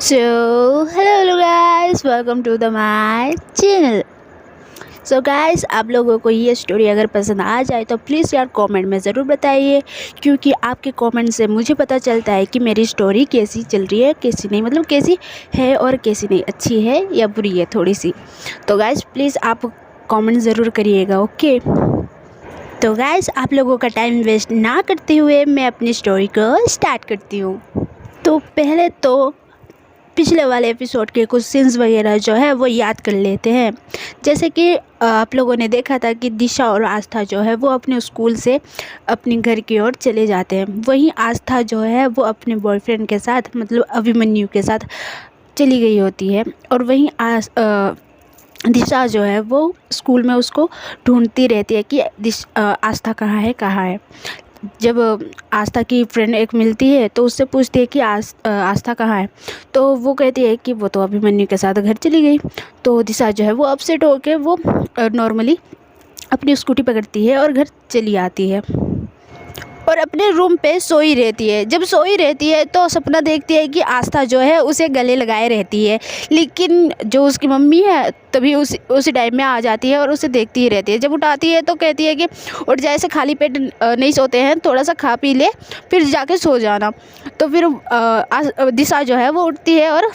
Hello guys, welcome to the my channel. Guys, आप लोगों को ये स्टोरी अगर पसंद आ जाए तो प्लीज़ यार कमेंट में ज़रूर बताइए, क्योंकि आपके कमेंट से मुझे पता चलता है कि मेरी स्टोरी कैसी चल रही है, कैसी नहीं, मतलब कैसी है और कैसी नहीं, अच्छी है या बुरी है थोड़ी सी। तो गाइस प्लीज़ आप कमेंट ज़रूर करिएगा, ओके। तो गाइस, आप लोगों का टाइम वेस्ट ना करते हुए मैं अपनी स्टोरी को स्टार्ट करती हूँ। तो पहले तो पिछले वाले एपिसोड के कुछ सीन्स वगैरह जो है वो याद कर लेते हैं। जैसे कि आप लोगों ने देखा था कि दिशा और आस्था जो है वो अपने स्कूल से अपने घर की ओर चले जाते हैं। वहीं आस्था जो है वो अपने बॉयफ्रेंड के साथ, मतलब अभिमन्यु के साथ चली गई होती है। और वहीं दिशा जो है वो स्कूल में उसको ढूंढती रहती है कि आस्था कहाँ है। जब आस्था की फ्रेंड एक मिलती है तो उससे पूछती है कि आस्था कहाँ है, तो वो कहती है कि वो तो अभिमन्यु के साथ घर चली गई। तो दिशा जो है वो अपसेट होकर वो नॉर्मली अपनी स्कूटी पकड़ती है और घर चली आती है और अपने रूम पे सोई रहती है। जब सोई रहती है तो सपना देखती है कि आस्था जो है उसे गले लगाए रहती है, लेकिन जो उसकी मम्मी है तभी उसी टाइम में आ जाती है और उसे देखती ही रहती है। जब उठाती है तो कहती है कि उठ जाए, से खाली पेट नहीं सोते हैं, थोड़ा सा खा पी ले फिर जाके सो जाना। तो फिर दिशा जो है वो उठती है और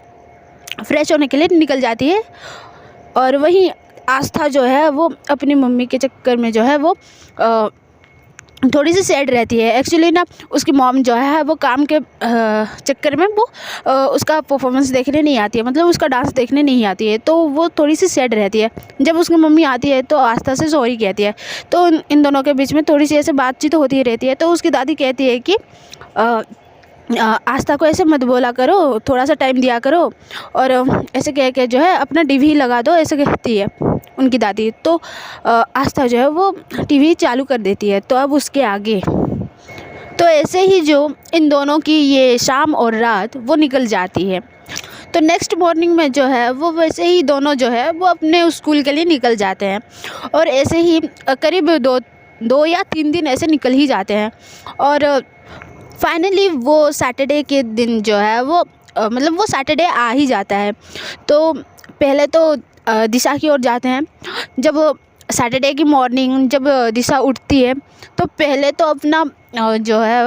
फ्रेश होने के लिए निकल जाती है। और वहीं आस्था जो है वो अपनी मम्मी के चक्कर में जो है वो थोड़ी सी सैड रहती है। एक्चुअली ना उसकी मॉम जो है वो काम के चक्कर में वो उसका परफॉर्मेंस देखने नहीं आती है, मतलब उसका डांस देखने नहीं आती है, तो वो थोड़ी सी सैड रहती है। जब उसकी मम्मी आती है तो आस्था से सॉरी कहती है। तो इन दोनों के बीच में थोड़ी सी ऐसे बातचीत होती रहती है। तो उसकी दादी कहती है कि आस्था को ऐसे मत बोला करो, थोड़ा सा टाइम दिया करो, और ऐसे कह के जो है अपना टीवी लगा दो, ऐसे कहती है उनकी दादी। तो आस्था जो है वो टीवी चालू कर देती है। तो अब उसके आगे तो ऐसे ही जो इन दोनों की ये शाम और रात वो निकल जाती है। तो नेक्स्ट मॉर्निंग में जो है वो वैसे ही दोनों जो है वो अपने स्कूल के लिए निकल जाते हैं। और ऐसे ही करीब दो या 3 दिन ऐसे निकल ही जाते हैं। और फाइनली वो सैटरडे के दिन जो है वो मतलब वो सैटरडे आ ही जाता है। तो पहले तो दिशा की ओर जाते हैं। जब सैटरडे की मॉर्निंग जब दिशा उठती है तो पहले तो अपना जो है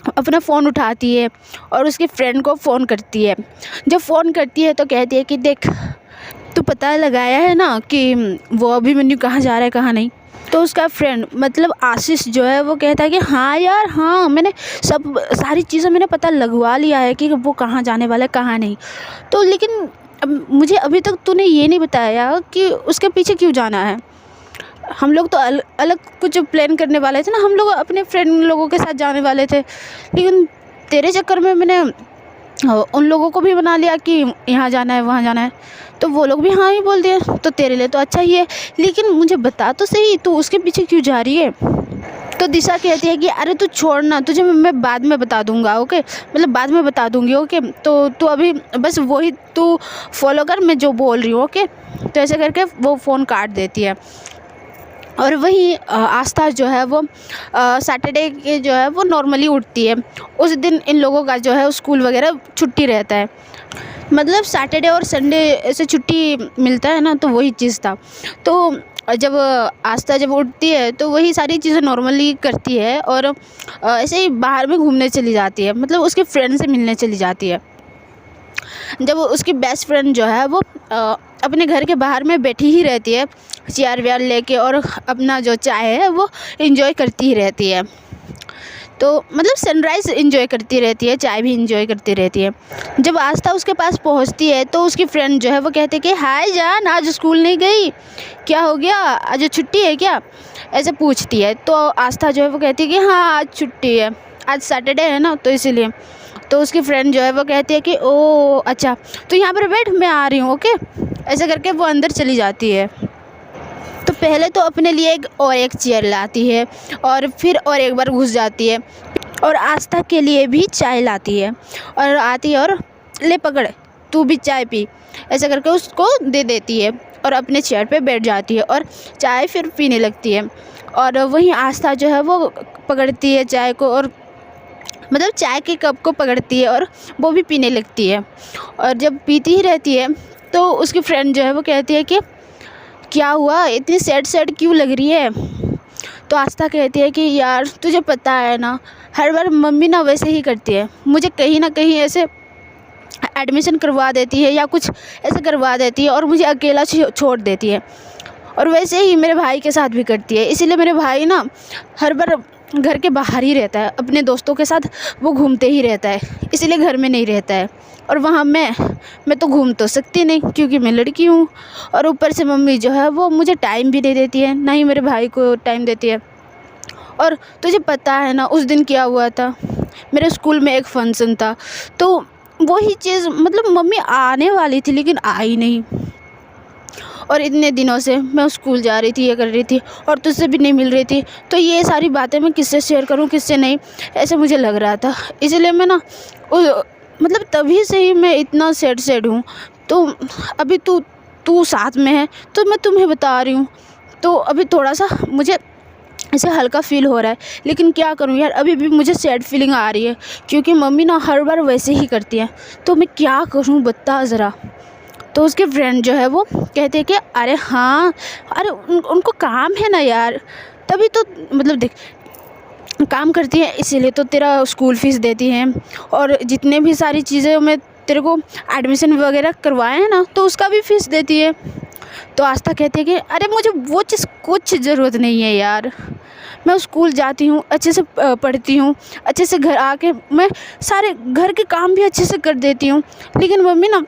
अपना फ़ोन उठाती है और उसकी फ्रेंड को फ़ोन करती है। जब फ़ोन करती है तो कहती है कि देख, तू पता लगाया है ना कि वो अभिमन्यु कहाँ जा रहा है कहाँ नहीं। तो उसका फ्रेंड मतलब आशीष जो है वो कहता है कि हाँ यार, हाँ मैंने सारी चीज़ें मैंने पता लगवा लिया है कि वो कहाँ जाने वाला है कहाँ नहीं। तो लेकिन मुझे अभी तक तूने ये नहीं बताया कि उसके पीछे क्यों जाना है। हम लोग तो अलग कुछ प्लान करने वाले थे ना, हम लोग अपने फ्रेंड लोगों के साथ जाने वाले थे, लेकिन तेरे चक्कर में मैंने उन लोगों को भी बना लिया कि यहाँ जाना है वहाँ जाना है। तो वो लोग भी हाँ ही बोल दिए, तो तेरे लिए तो अच्छा ही है, लेकिन मुझे बता तो सही तू उसके पीछे क्यों जा रही है। तो दिशा कहती है कि अरे तू छोड़ना, तुझे मैं बाद में बता दूंगा, ओके, मतलब बाद में बता दूंगी, ओके। तो तू अभी बस वही तू फॉलो कर, मैं जो बोल रही हूँ, ओके। तो ऐसे करके वो फ़ोन काट देती है। और वहीं आस्था जो है वो सैटरडे के जो है वो नॉर्मली उठती है। उस दिन इन लोगों का जो है स्कूल वगैरह छुट्टी रहता है, मतलब सैटरडे और संडे ऐसे छुट्टी मिलता है ना, तो वही चीज़ था। तो जब आस्था जब उठती है तो वही सारी चीज़ें नॉर्मली करती है और ऐसे ही बाहर में घूमने चली जाती है, मतलब उसके फ्रेंड से मिलने चली जाती है। जब उसकी बेस्ट फ्रेंड जो है वो अपने घर के बाहर में बैठी ही रहती है चेयर वेयर लेके, और अपना जो चाय है वो एंजॉय करती ही रहती है। तो मतलब सनराइज़ एंजॉय करती रहती है, चाय भी एंजॉय करती रहती है। जब आस्था उसके पास पहुंचती है तो उसकी फ्रेंड जो है वो कहती है कि हाय जान, आज स्कूल नहीं गई, क्या हो गया, आज छुट्टी है क्या, ऐसे पूछती है। तो आस्था जो है वो कहती है कि हाँ आज छुट्टी है, आज सैटरडे है ना, तो इसीलिए। तो उसकी फ्रेंड जो है वो कहती है कि ओ अच्छा, तो यहाँ पर बैठ, मैं आ रही हूँ, ओके। ऐसे करके वो अंदर चली जाती है। तो पहले तो अपने लिए एक चेयर लाती है और फिर और एक बार घुस जाती है और आस्था के लिए भी चाय लाती है और आती है और ले पकड़, तू भी चाय पी, ऐसा करके उसको दे देती है और अपने चेयर पे बैठ जाती है और चाय फिर पीने लगती है। और वहीं आस्था जो है वो पकड़ती है चाय को और मतलब चाय के कप को पकड़ती है और वो भी पीने लगती है। और जब पीती ही रहती है तो उसकी फ्रेंड जो है वो कहती है कि क्या हुआ, इतनी सैड सैड क्यों लग रही है। तो आस्था कहती है कि यार तुझे पता है ना, हर बार मम्मी ना वैसे ही करती है, मुझे कहीं ना कहीं ऐसे एडमिशन करवा देती है या कुछ ऐसे करवा देती है और मुझे अकेला छोड़ देती है। और वैसे ही मेरे भाई के साथ भी करती है, इसीलिए मेरे भाई ना हर बार घर के बाहर ही रहता है, अपने दोस्तों के साथ वो घूमते ही रहता है, इसीलिए घर में नहीं रहता है। और वहाँ मैं तो घूम तो सकती नहीं क्योंकि मैं लड़की हूँ। और ऊपर से मम्मी जो है वो मुझे टाइम भी नहीं देती है, ना ही मेरे भाई को टाइम देती है। और तुझे पता है ना उस दिन क्या हुआ था, मेरे स्कूल में एक फंक्शन था, तो वही चीज़ मतलब मम्मी आने वाली थी लेकिन आई नहीं। और इतने दिनों से मैं स्कूल जा रही थी, ये कर रही थी और तुझसे भी नहीं मिल रही थी, तो ये सारी बातें मैं किससे शेयर करूं किससे नहीं, ऐसे मुझे लग रहा था। इसलिए मैं ना मतलब तभी से ही मैं इतना सैड हूँ। तो अभी तू तू साथ में है तो मैं तुम्हें बता रही हूँ, तो अभी थोड़ा सा मुझे ऐसे हल्का फील हो रहा है। लेकिन क्या करूँ यार, अभी भी मुझे सैड फीलिंग आ रही है क्योंकि मम्मी ना हर बार वैसे ही करती है, तो मैं क्या करूँ बता ज़रा। तो उसके फ्रेंड जो है वो कहते हैं कि अरे हाँ, अरे उनको काम है ना यार, तभी तो मतलब देख काम करती है इसीलिए तो तेरा स्कूल फीस देती हैं और जितने भी सारी चीज़ें मैं तेरे को एडमिशन वगैरह करवाए हैं ना तो उसका भी फीस देती है। तो आस्था कहती है कि अरे मुझे वो चीज़ कुछ ज़रूरत नहीं है यार, मैं स्कूल जाती हूँ, अच्छे से पढ़ती हूँ, अच्छे से घर आके मैं सारे घर के काम भी अच्छे से कर देती हूँ। लेकिन मम्मी ना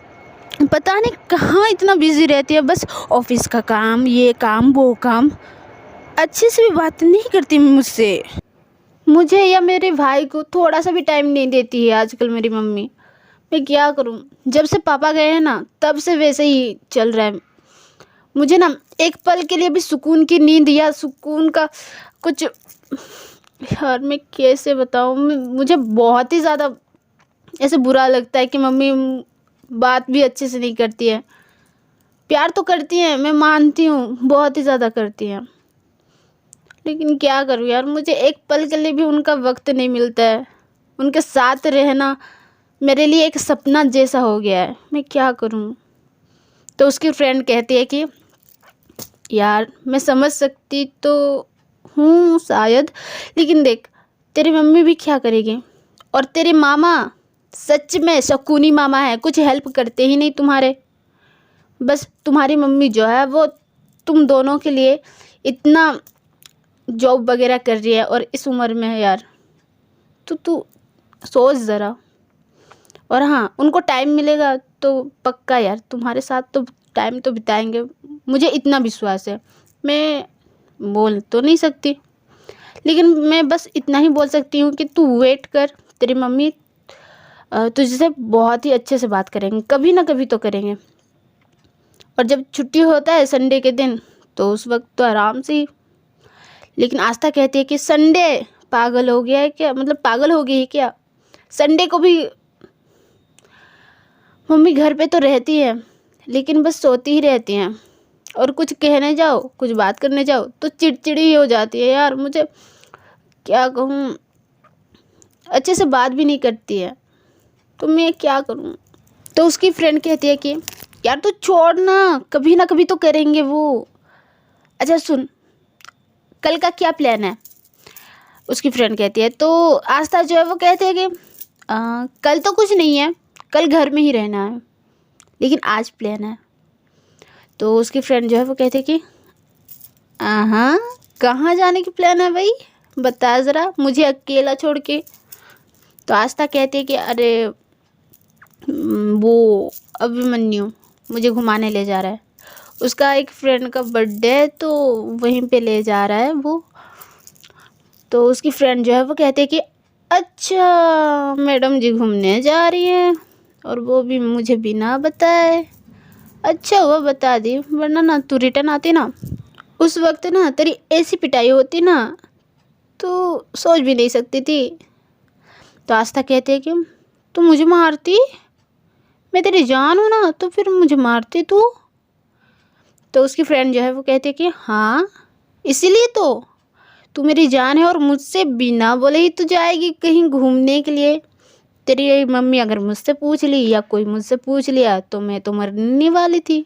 पता नहीं कहाँ इतना बिज़ी रहती है, बस ऑफिस का काम, ये काम वो काम, अच्छे से भी बात नहीं करती मुझसे, मुझे या मेरे भाई को थोड़ा सा भी टाइम नहीं देती है आजकल मेरी मम्मी। मैं क्या करूं, जब से पापा गए हैं ना तब से वैसे ही चल रहा है। मुझे ना एक पल के लिए भी सुकून की नींद या सुकून का कुछ, यार मैं कैसे बताऊं, मुझे बहुत ही ज़्यादा ऐसे बुरा लगता है कि मम्मी बात भी अच्छे से नहीं करती है। प्यार तो करती हैं, मैं मानती हूँ बहुत ही ज़्यादा करती हैं, लेकिन क्या करूँ यार, मुझे एक पल के लिए भी उनका वक्त नहीं मिलता है। उनके साथ रहना मेरे लिए एक सपना जैसा हो गया है, मैं क्या करूँ। तो उसकी फ्रेंड कहती है कि यार मैं समझ सकती तो हूँ शायद, लेकिन देख तेरी मम्मी भी क्या करेगी, और तेरे मामा सच में शकुनी मामा है, कुछ हेल्प करते ही नहीं तुम्हारे। बस तुम्हारी मम्मी जो है वो तुम दोनों के लिए इतना जॉब वगैरह कर रही है और इस उम्र में है यार, तो तू सोच ज़रा। और हाँ, उनको टाइम मिलेगा तो पक्का यार तुम्हारे साथ तो टाइम तो बिताएंगे, मुझे इतना विश्वास है। मैं बोल तो नहीं सकती, लेकिन मैं बस इतना ही बोल सकती हूँ कि तू वेट कर, तेरी मम्मी तुझसे बहुत ही अच्छे से बात करेंगे, कभी ना कभी तो करेंगे। और जब छुट्टी होता है संडे के दिन तो उस वक्त तो आराम से ही। लेकिन आस्था कहती है कि संडे, पागल हो गया है क्या, मतलब पागल हो गई है क्या, संडे को भी मम्मी घर पे तो रहती है लेकिन बस सोती ही रहती हैं, और कुछ कहने जाओ कुछ बात करने जाओ तो चिड़चिड़ी हो जाती है यार। मुझे क्या कहूँ, अच्छे से बात भी नहीं करती है, तो मैं क्या करूँ। तो उसकी फ्रेंड कहती है कि यार तू छोड़ ना कभी तो करेंगे वो। अच्छा सुन, कल का क्या प्लान है, उसकी फ्रेंड कहती है। तो आस्था जो है वो कहती है कि कल तो कुछ नहीं है, कल घर में ही रहना है, लेकिन आज प्लान है। तो उसकी फ्रेंड जो है वो कहती है कि हाँ, कहाँ जाने की प्लान है भाई, बता ज़रा मुझे अकेला छोड़ के। तो आस्था कहती है कि अरे वो अभिमन्यु मुझे घुमाने ले जा रहा है, उसका एक फ्रेंड का बर्थडे है तो वहीं पे ले जा रहा है वो। तो उसकी फ्रेंड जो है वो कहती है कि अच्छा मैडम जी घूमने जा रही हैं, और वो भी मुझे बिना बताए। अच्छा हुआ बता दी, वरना ना तू रिटर्न आती ना, उस वक्त ना तेरी ऐसी पिटाई होती ना तो सोच भी नहीं सकती थी। तो आस्था कहती है कि तू मुझे मारती, मैं तेरी जान हूँ ना, तो फिर मुझे मारती तू। तो उसकी फ्रेंड जो है वो कहती है कि हाँ इसीलिए तो तू मेरी जान है और मुझसे बिना बोले ही तू जाएगी कहीं घूमने के लिए। तेरी मम्मी अगर मुझसे पूछ ली या कोई मुझसे पूछ लिया तो मैं तो मरने वाली थी।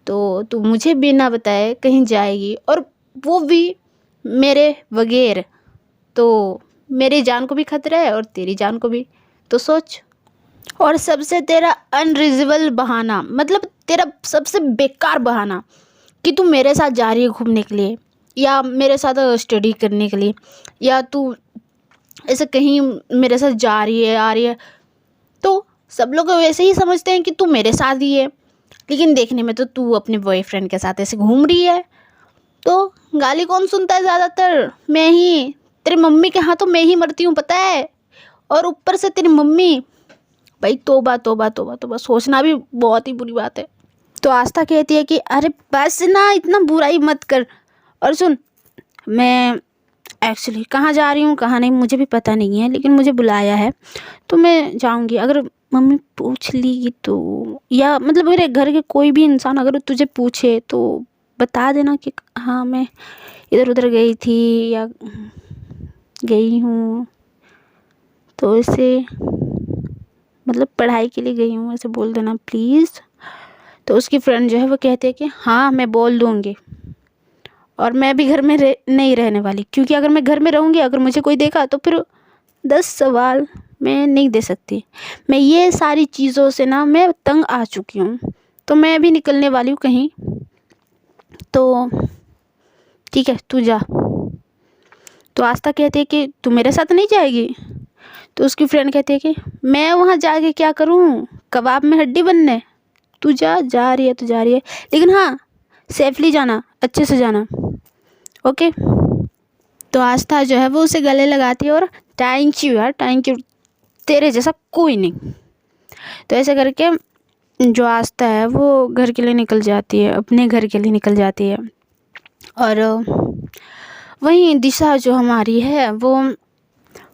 तो तू मुझे बिना बताए कहीं जाएगी और वो भी मेरे बगैर, तो मेरी जान को भी खतरा है और तेरी जान को भी। तो सोच। और सबसे तेरा अनरीज़नेबल बहाना, मतलब तेरा सबसे बेकार बहाना कि तू मेरे साथ जा रही है घूमने के लिए या मेरे साथ स्टडी करने के लिए, या तू ऐसे कहीं मेरे साथ जा रही है आ रही है, तो सब लोग वैसे ही समझते हैं कि तू मेरे साथ ही है, लेकिन देखने में तो तू अपने बॉयफ्रेंड के साथ ऐसे घूम रही है। तो गाली कौन सुनता है ज़्यादातर? मैं ही। तेरी मम्मी के हाथों मैं ही मरती हूँ, पता है। और ऊपर से तेरी मम्मी, भाई तौबा तौबा तौबा तौबा, सोचना भी बहुत ही बुरी बात है। तो आस्था कहती है कि अरे बस ना, इतना बुराई मत कर। और सुन, मैं एक्चुअली कहाँ जा रही हूँ कहाँ नहीं मुझे भी पता नहीं है, लेकिन मुझे बुलाया है तो मैं जाऊँगी। अगर मम्मी पूछ ली तो, या मतलब मेरे घर के कोई भी इंसान अगर तुझे पूछे तो बता देना कि हाँ मैं इधर उधर गई थी या गई हूँ, तो ऐसे मतलब पढ़ाई के लिए गई हूँ ऐसे बोल देना प्लीज़। तो उसकी फ्रेंड जो है वो कहती है कि हाँ मैं बोल दूँगी। और मैं भी घर में नहीं रहने वाली, क्योंकि अगर मैं घर में रहूँगी, अगर मुझे कोई देखा तो फिर 10 सवाल मैं नहीं दे सकती। मैं ये सारी चीज़ों से ना मैं तंग आ चुकी हूँ, तो मैं भी निकलने वाली हूँ कहीं। तो ठीक है तू जा। तो आस्था कहती है कि तू मेरे साथ नहीं जाएगी? तो उसकी फ्रेंड कहती है कि मैं वहाँ जाके क्या करूँ, कबाब में हड्डी बनने? तू जा रही है तो जा रही है, लेकिन हाँ सेफली जाना, अच्छे से जाना, ओके। तो आस्था जो है वो उसे गले लगाती है और थैंक यू यार, थैंक यू, तेरे जैसा कोई नहीं। तो ऐसे करके जो आस्था है वो घर के लिए निकल जाती है, अपने घर के लिए निकल जाती है। और वहीं दिशा जो हमारी है वो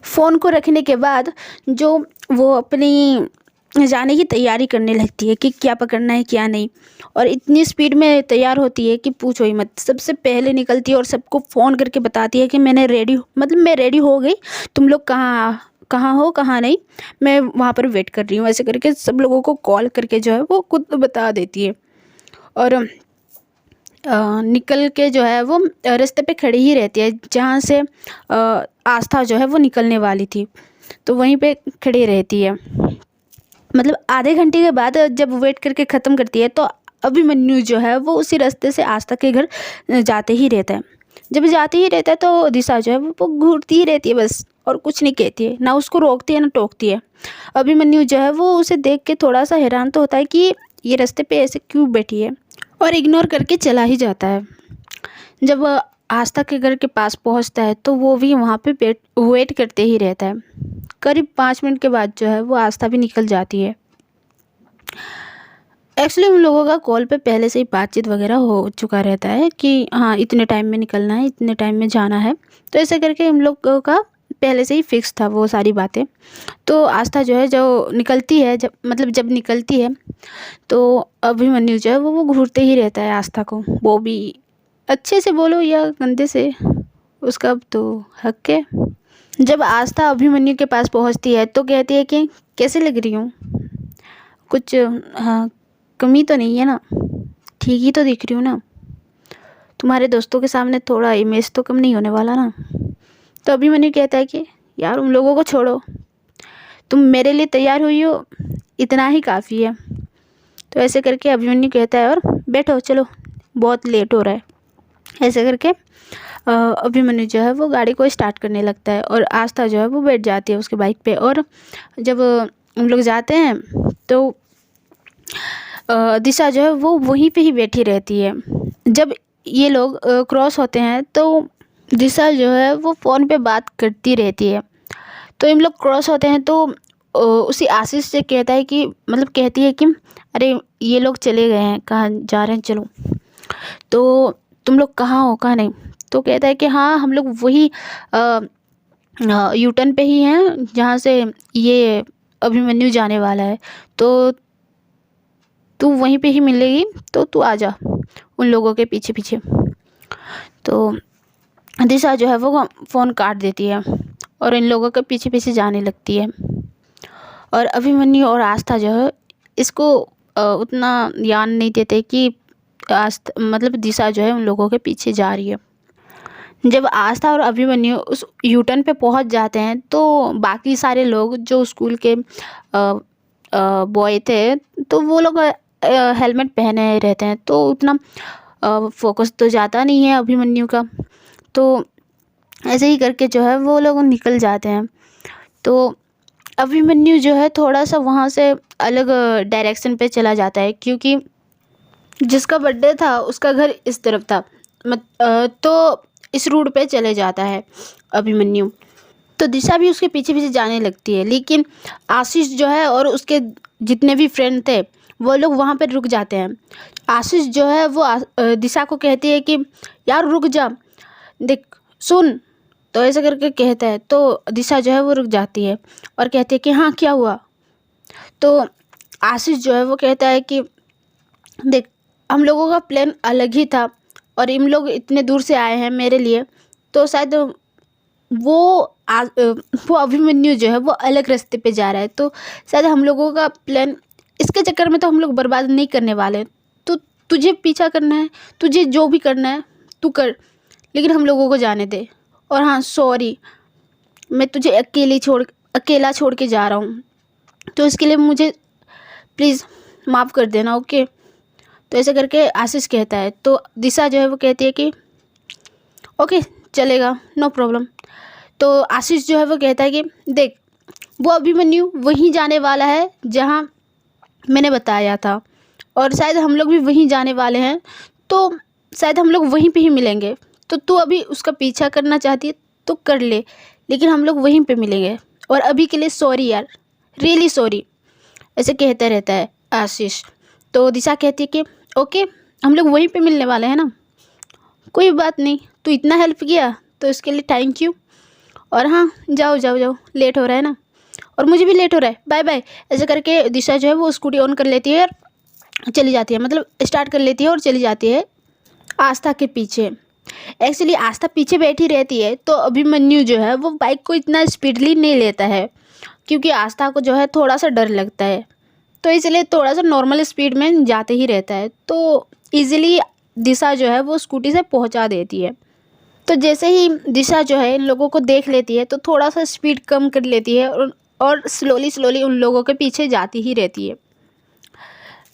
फ़ोन को रखने के बाद जो वो अपनी जाने की तैयारी करने लगती है कि क्या पकड़ना है क्या नहीं, और इतनी स्पीड में तैयार होती है कि पूछो ही मत। सबसे पहले निकलती है और सबको फ़ोन करके बताती है कि मैं रेडी हो गई, तुम लोग कहाँ कहाँ हो कहाँ नहीं, मैं वहाँ पर वेट कर रही हूँ। ऐसे करके सब लोगों को कॉल करके जो है वो खुद बता देती है। और निकल के जो है वो रास्ते पे खड़ी ही रहती है जहाँ से आस्था जो है वो निकलने वाली थी, तो वहीं पे खड़ी रहती है। मतलब आधे घंटे के बाद जब वेट करके ख़त्म करती है तो अभिमन्यु जो है वो उसी रास्ते से आस्था के घर जाते ही रहता है। जब जाते ही रहता है तो दिशा जो है वो घूरती ही रहती है बस, और कुछ नहीं कहती है, ना उसको रोकती है ना टोकती है। अभिमन्यु जो है वो उसे देख के थोड़ा सा हैरान तो होता है कि ये रास्ते पे ऐसे क्यों बैठी है, और इग्नोर करके चला ही जाता है। जब आस्था के घर के पास पहुंचता है तो वो भी वहाँ पे वेट करते ही रहता है। करीब 5 मिनट के बाद जो है वो आस्था भी निकल जाती है। एक्चुअली उन लोगों का कॉल पे पहले से ही बातचीत वगैरह हो चुका रहता है कि हाँ इतने टाइम में निकलना है, इतने टाइम में जाना है, तो ऐसे करके उन लोगों का पहले से ही फिक्स था वो सारी बातें। तो आस्था जो है जो निकलती है, जब निकलती है तो अभिमन्यु जो है वो घूरते ही रहता है आस्था को। वो भी अच्छे से बोलो या गंदे से, उसका अब तो हक है। जब आस्था अभिमन्यु के पास पहुंचती है तो कहती है कि कैसे लग रही हूँ, कुछ हाँ कमी तो नहीं है ना, ठीक ही तो दिख रही हूँ ना, तुम्हारे दोस्तों के सामने थोड़ा इमेज तो कम नहीं होने वाला ना। तो अभिमन्यु कहता है कि यार उन लोगों को छोड़ो, तुम मेरे लिए तैयार हुई हो, इतना ही काफ़ी है। तो ऐसे करके अभिमन्यु कहता है और बैठो चलो बहुत लेट हो रहा है। ऐसे करके अभिमन्यु जो है वो गाड़ी को स्टार्ट करने लगता है और आस्था जो है वो बैठ जाती है उसके बाइक पे। और जब हम लोग जाते हैं तो दिशा जो है वो वहीं पे ही बैठी रहती है। जब ये लोग क्रॉस होते हैं तो दिशा जो है वो फ़ोन पे बात करती रहती है। तो इन लोग क्रॉस होते हैं तो उसी आशीष से कहती है कि अरे ये लोग चले गए हैं, कहाँ जा रहे हैं चलो, तो तुम लोग कहाँ हो कहाँ नहीं। तो कहता है कि हाँ हम लोग वही यूटर्न पे ही हैं जहाँ से ये अभिमन्यु जाने वाला है, तो तू वहीं पे ही मिलेगी, तो तू आ जा उन लोगों के पीछे पीछे। तो दिशा जो है वो फ़ोन काट देती है और इन लोगों के पीछे पीछे जाने लगती है। और अभिमन्यु और आस्था जो है इसको उतना ध्यान नहीं देते कि मतलब दिशा जो है उन लोगों के पीछे जा रही है। जब आस्था और अभिमन्यु उस यूटर्न पे पहुंच जाते हैं तो बाकी सारे लोग जो स्कूल के बॉय थे तो वो लोग हेलमेट पहने रहते हैं, तो उतना फोकस तो जाता नहीं है अभिमन्यु का। तो ऐसे ही करके जो है वो लोग निकल जाते हैं। तो अभिमन्यु जो है थोड़ा सा वहाँ से अलग डायरेक्शन पे चला जाता है, क्योंकि जिसका बर्थडे था उसका घर इस तरफ था। तो इस रूट पे चले जाता है अभिमन्यु। तो दिशा भी उसके पीछे पीछे जाने लगती है, लेकिन आशीष जो है और उसके जितने भी फ्रेंड थे वो लोग वहाँ पर रुक जाते हैं। आशीष जो है वो दिशा को कहती है कि यार रुक जा, देख सुन, तो ऐसे करके कहता है। तो दिशा जो है वो रुक जाती है और कहती है कि हाँ क्या हुआ। तो आशीष जो है वो कहता है कि देख हम लोगों का प्लान अलग ही था और इन लोग इतने दूर से आए हैं मेरे लिए, तो शायद वो अभिमन्यु जो है वो अलग रास्ते पे जा रहा है, तो शायद हम लोगों का प्लान इसके चक्कर में तो हम लोग बर्बाद नहीं करने वाले। तो तुझे पीछा करना है, तुझे जो भी करना है तू कर, लेकिन हम लोगों को जाने दे। और हाँ सॉरी, मैं तुझे अकेला छोड़ के जा रहा हूँ, तो इसके लिए मुझे प्लीज़ माफ़ कर देना, ओके। तो ऐसे करके आशीष कहता है। तो दिशा जो है वो कहती है कि ओके चलेगा, नो प्रॉब्लम। तो आशीष जो है वो कहता है कि देख वो अभिमन्यु वहीं जाने वाला है जहाँ मैंने बताया था, और शायद हम लोग भी वहीं जाने वाले हैं, तो शायद हम लोग वहीं पे ही मिलेंगे। तो तू अभी उसका पीछा करना चाहती है तो कर ले, लेकिन हम लोग वहीं पे मिलेंगे। और अभी के लिए सॉरी यार, रियली सॉरी, ऐसे कहता रहता है आशीष। तो दिशा कहती है कि ओके हम लोग वहीं पे मिलने वाले हैं ना, कोई बात नहीं, तू इतना हेल्प किया तो इसके लिए थैंक यू। और हाँ जाओ जाओ जाओ, लेट हो रहा है ना, और मुझे भी लेट हो रहा है, बाय बाय। ऐसे करके दिशा जो है वो स्कूटी ऑन कर लेती है और चली जाती है, मतलब स्टार्ट कर लेती है और चली जाती है आस्था के पीछे। एक्चुअली आस्था पीछे बैठी रहती है, तो अभिमन्यु जो है वो बाइक को इतना स्पीडली नहीं लेता है, क्योंकि आस्था को जो है थोड़ा सा डर लगता है, तो इसलिए थोड़ा सा नॉर्मल स्पीड में जाते ही रहता है। तो इजीली दिशा जो है वो स्कूटी से पहुंचा देती है। तो जैसे ही दिशा जो है इन लोगों को देख लेती है तो थोड़ा सा स्पीड कम कर लेती है और स्लोली उन लोगों के पीछे जाती ही रहती है।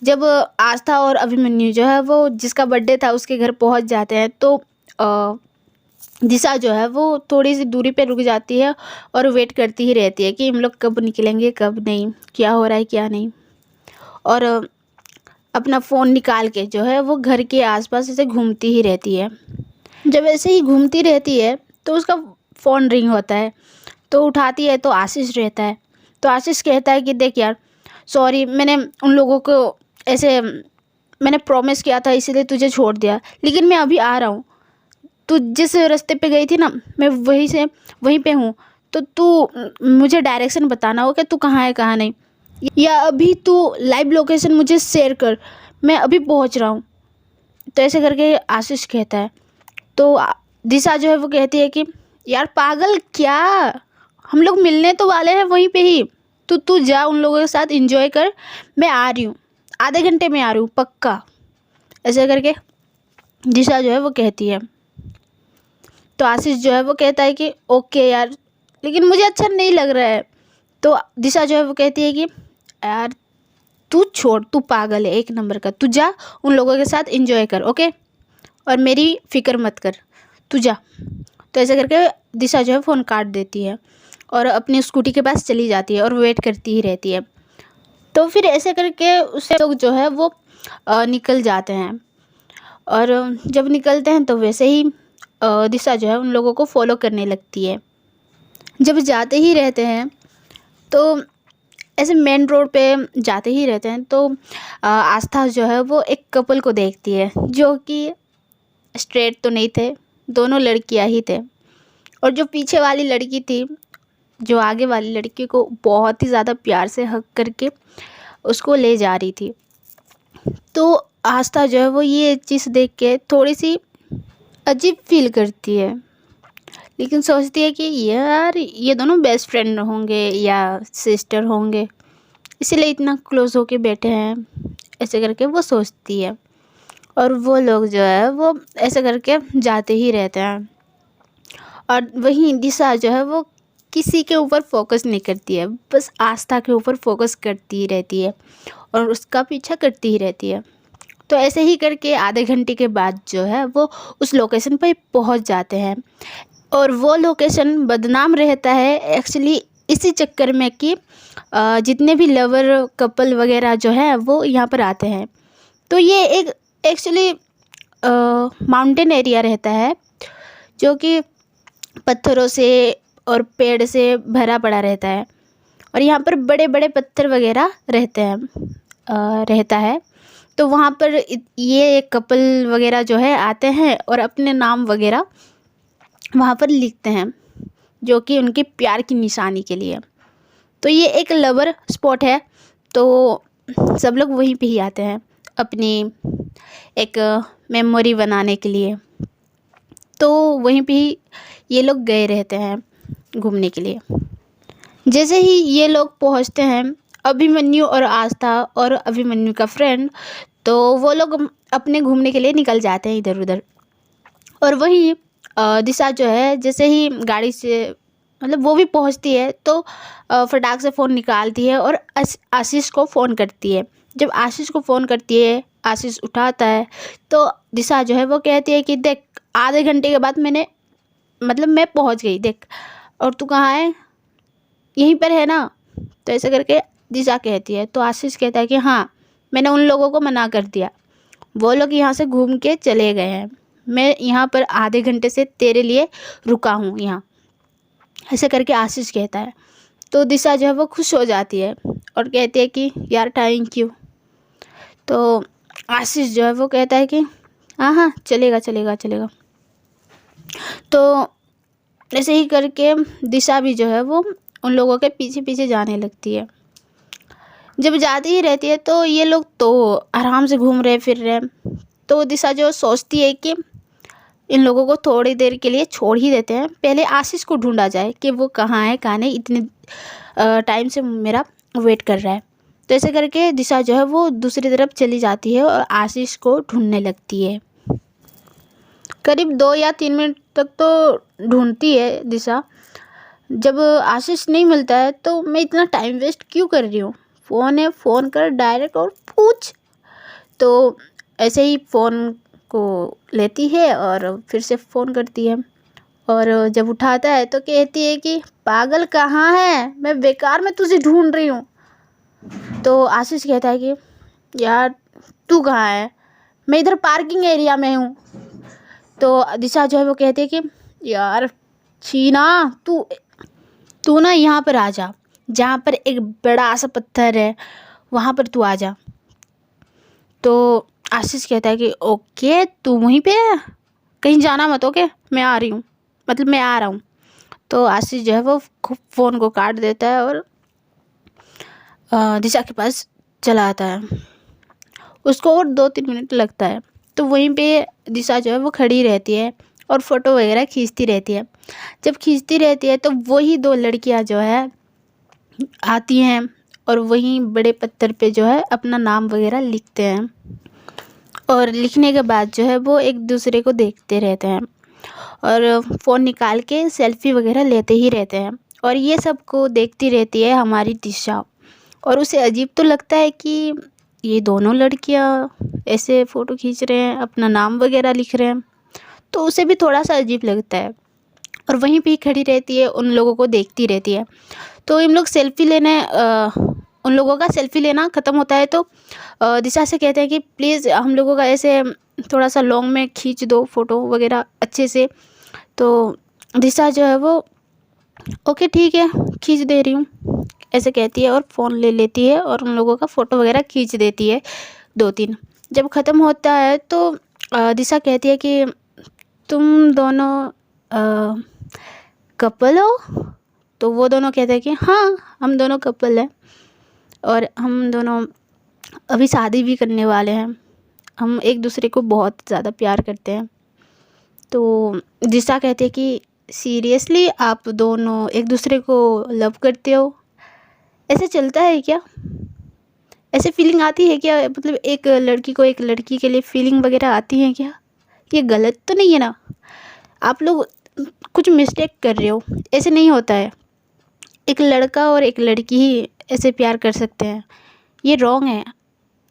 जब आस्था और अभिमन्यु जो है वो जिसका बर्थडे था उसके घर पहुंच जाते हैं, तो दिशा जो है वो थोड़ी सी दूरी पे रुक जाती है और वेट करती ही रहती है कि हम लोग कब निकलेंगे कब नहीं, क्या हो रहा है क्या नहीं। और अपना फ़ोन निकाल के जो है वो घर के आसपास ऐसे घूमती ही रहती है। जब ऐसे ही घूमती रहती है तो उसका फ़ोन रिंग होता है, तो उठाती है तो आशीष रहता है। तो आशीष कहता है कि देख यार सॉरी, मैंने उन लोगों को ऐसे मैंने प्रॉमिस किया था इसीलिए तुझे छोड़ दिया, लेकिन मैं अभी आ रहा हूँ। तू जिस रास्ते पे गई थी ना मैं वहीं पे हूँ, तो तू मुझे डायरेक्शन बताना हो कि तू कहाँ है कहाँ नहीं, या अभी तू लाइव लोकेशन मुझे शेयर कर, मैं अभी पहुँच रहा हूँ। तो ऐसे करके आशीष कहता है। तो दिशा जो है वो कहती है कि यार पागल क्या, हम लोग मिलने तो वाले हैं वहीं पे ही, तू जा उन लोगों के साथ एंजॉय कर, मैं आ रही हूँ, आधे घंटे में आ रही हूँ पक्का। ऐसे करके दिशा जो है वो कहती है। तो आशीष जो है वो कहता है कि ओके यार, लेकिन मुझे अच्छा नहीं लग रहा है। तो दिशा जो है वो कहती है कि यार तू छोड़, तू पागल है एक नंबर का, तू जा उन लोगों के साथ एंजॉय कर, ओके, और मेरी फ़िक्र मत कर, तू जा। तो ऐसे करके दिशा जो है फ़ोन काट देती है और अपनी स्कूटी के पास चली जाती है और वेट करती ही रहती है। तो फिर ऐसे करके उससे लोग जो है वो निकल जाते हैं, और जब निकलते हैं तो वैसे ही दिशा जो है उन लोगों को फॉलो करने लगती है। जब जाते ही रहते हैं तो ऐसे मेन रोड पे जाते ही रहते हैं, तो आस्था जो है वो एक कपल को देखती है जो कि स्ट्रेट तो नहीं थे, दोनों लड़कियां ही थे। और जो पीछे वाली लड़की थी जो आगे वाली लड़की को बहुत ही ज़्यादा प्यार से हग करके उसको ले जा रही थी। तो आस्था जो है वो ये चीज़ देख के थोड़ी सी अजीब फील करती है लेकिन सोचती है कि यार ये दोनों बेस्ट फ्रेंड होंगे या सिस्टर होंगे, इसीलिए इतना क्लोज होके बैठे हैं, ऐसे करके वो सोचती है। और वो लोग जो है वो ऐसे करके जाते ही रहते हैं। और वहीं दिशा जो है वो किसी के ऊपर फोकस नहीं करती है, बस आस्था के ऊपर फोकस करती ही रहती है और उसका पीछा करती ही रहती है। तो ऐसे ही करके आधे घंटे के बाद जो है वो उस लोकेशन पर पहुंच जाते हैं। और वो लोकेशन बदनाम रहता है एक्चुअली इसी चक्कर में कि जितने भी लवर कपल वगैरह जो है वो यहाँ पर आते हैं। तो ये एक एक्चुअली माउंटेन एरिया रहता है जो कि पत्थरों से और पेड़ से भरा पड़ा रहता है। और यहाँ पर बड़े बड़े पत्थर वगैरह रहता है। तो वहाँ पर ये कपल वगैरह जो है आते हैं और अपने नाम वगैरह वहाँ पर लिखते हैं, जो कि उनके प्यार की निशानी के लिए। तो ये एक लवर स्पॉट है, तो सब लोग वहीं पे ही आते हैं अपनी एक मेमोरी बनाने के लिए। तो वहीं पे ही ये लोग गए रहते हैं घूमने के लिए। जैसे ही ये लोग पहुंचते हैं, अभिमन्यु और आस्था और अभिमन्यु का फ्रेंड, तो वो लोग अपने घूमने के लिए निकल जाते हैं इधर उधर। और वहीं दिशा जो है जैसे ही गाड़ी से मतलब वो भी पहुंचती है, तो फटाक से फ़ोन निकालती है और आशीष को फ़ोन करती है। जब आशीष को फ़ोन करती है, आशीष उठाता है, तो दिशा जो है वो कहती है कि देख, आधे घंटे के बाद मैं पहुंच गई देख, और तू कहाँ है, यहीं पर है ना। तो ऐसे करके दिशा कहती है। तो आशीष कहता है कि हाँ, मैंने उन लोगों को मना कर दिया, वो लोग यहाँ से घूम के चले गए हैं, मैं यहाँ पर आधे घंटे से तेरे लिए रुका हूँ यहाँ, ऐसे करके आशीष कहता है। तो दिशा जो है वो खुश हो जाती है और कहती है कि यार थैंक यू। तो आशीष जो है वो कहता है कि हाँ हाँ चलेगा चलेगा चलेगा। तो ऐसे ही करके दिशा भी जो है वो उन लोगों के पीछे पीछे जाने लगती है। जब जाती ही रहती है तो ये लोग तो आराम से घूम रहे फिर रहे। तो दिशा जो सोचती है कि इन लोगों को थोड़ी देर के लिए छोड़ ही देते हैं, पहले आशीष को ढूंढा जाए कि वो कहाँ है कहाँ नहीं, इतने टाइम से मेरा वेट कर रहा है। तो ऐसे करके दिशा जो है वो दूसरी तरफ चली जाती है और आशीष को ढूंढने लगती है। करीब 2 या 3 मिनट तक तो ढूंढती है दिशा। जब आशीष नहीं मिलता है तो मैं इतना टाइम वेस्ट क्यों कर रही हूँ, फ़ोन है, फ़ोन कर डायरेक्ट और पूछ। तो ऐसे ही फ़ोन को लेती है और फिर से फ़ोन करती है। और जब उठाता है तो कहती है कि पागल कहाँ है, मैं बेकार में तुझे ढूंढ रही हूँ। तो आशीष कहता है कि यार तू कहाँ है, मैं इधर पार्किंग एरिया में हूँ। तो दिशा जो है वो कहती है कि यार छीना, तू ना यहाँ पर आ जा, जहाँ पर एक बड़ा सा पत्थर है वहाँ पर तू आ जा। तो आशीष कहता है कि ओके तू वहीं पे है, कहीं जाना मत, ओके मैं आ रही हूँ, मतलब मैं आ रहा हूँ। तो आशीष जो है वो फ़ोन को काट देता है और दिशा के पास चला आता है। उसको और 2-3 मिनट लगता है। तो वहीं पे दिशा जो है वो खड़ी रहती है और फ़ोटो वगैरह खींचती रहती है। जब खींचती रहती है तो वही 2 लड़कियां जो है आती हैं और वहीं बड़े पत्थर पे जो है अपना नाम वगैरह लिखते हैं। और लिखने के बाद जो है वो एक दूसरे को देखते रहते हैं और फ़ोन निकाल के सेल्फ़ी वगैरह लेते ही रहते हैं। और ये सब को देखती रहती है हमारी दिशा, और उसे अजीब तो लगता है कि ये दोनों लड़कियां ऐसे फ़ोटो खींच रहे हैं, अपना नाम वगैरह लिख रहे हैं, तो उसे भी थोड़ा सा अजीब लगता है। और वहीं पे ही खड़ी रहती है, उन लोगों को देखती रहती है। तो इन लोग सेल्फ़ी लेने उन लोगों का सेल्फ़ी लेना ख़त्म होता है तो दिशा से कहते हैं कि प्लीज़ हम लोगों का ऐसे थोड़ा सा लॉन्ग में खींच दो फ़ोटो वगैरह अच्छे से। तो दिशा जो है वो ओके ठीक है खींच दे रही हूँ ऐसे कहती है और फ़ोन ले लेती है और उन लोगों का फ़ोटो वगैरह खींच देती है 2-3। जब ख़त्म होता है तो दिशा कहती है कि तुम दोनों कपल हो? तो वो दोनों कहते हैं कि हाँ हम दोनों कपल हैं और हम दोनों अभी शादी भी करने वाले हैं, हम एक दूसरे को बहुत ज़्यादा प्यार करते हैं। तो दिशा कहती है कि सीरियसली आप दोनों एक दूसरे को लव करते हो? ऐसे चलता है क्या? ऐसे फीलिंग आती है क्या? मतलब एक लड़की को एक लड़की के लिए फीलिंग वगैरह आती है क्या? ये गलत तो नहीं है ना? आप लोग कुछ मिस्टेक कर रहे हो, ऐसे नहीं होता है। एक लड़का और एक लड़की ही ऐसे प्यार कर सकते हैं, ये रॉन्ग है।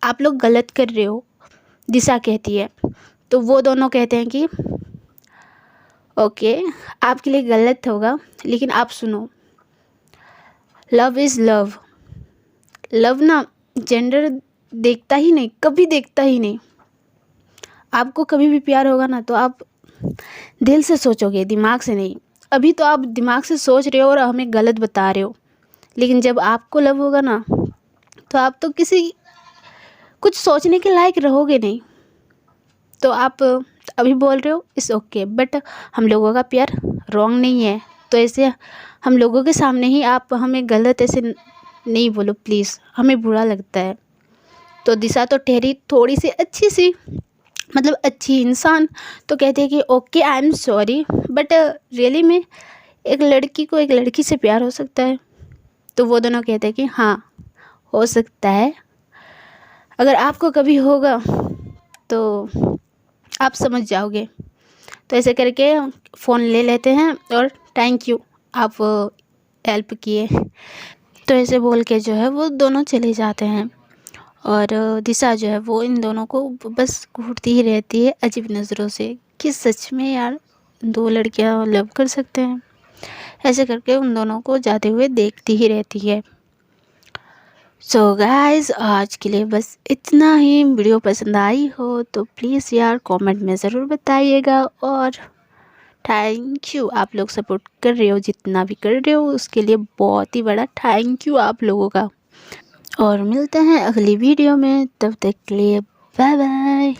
आप लोग गलत कर रहे हो, दिशा कहती है। तो वो दोनों कहते हैं कि ओके, आपके लिए गलत होगा, लेकिन आप सुनो, लव इज़ लव। लव ना जेंडर देखता ही नहीं, कभी देखता ही नहीं। आपको कभी भी प्यार होगा ना तो आप दिल से सोचोगे, दिमाग से नहीं। अभी तो आप दिमाग से सोच रहे हो और हमें गलत बता रहे हो, लेकिन जब आपको लव होगा ना तो आप तो किसी कुछ सोचने के लायक रहोगे नहीं। तो आप अभी बोल रहे हो इट्स ओके, बट हम लोगों का प्यार रॉन्ग नहीं है। तो ऐसे हम लोगों के सामने ही आप हमें गलत ऐसे नहीं बोलो प्लीज़, हमें बुरा लगता है। तो दिशा तो ठहरी थोड़ी सी अच्छी सी, मतलब अच्छी इंसान, तो कहते हैं कि okay I am sorry, but really में एक लड़की को एक लड़की से प्यार हो सकता है? तो वो दोनों कहते हैं कि हाँ हो सकता है, अगर आपको कभी होगा तो आप समझ जाओगे। तो ऐसे करके फ़ोन ले लेते हैं और थैंक यू, आप हेल्प किए। तो ऐसे बोल के जो है वो दोनों चले जाते हैं और दिशा जो है वो इन दोनों को बस घूरती ही रहती है अजीब नज़रों से कि सच में यार दो लड़कियां लव कर सकते हैं। ऐसे करके उन दोनों को जाते हुए देखती ही रहती है। सो गाइस, आज के लिए बस इतना ही। वीडियो पसंद आई हो तो प्लीज़ यार कमेंट में ज़रूर बताइएगा, और थैंक यू, आप लोग सपोर्ट कर रहे हो, जितना भी कर रहे हो उसके लिए बहुत ही बड़ा थैंक यू आप लोगों का। और मिलते हैं अगली वीडियो में, तब तक के लिए बाय बाय।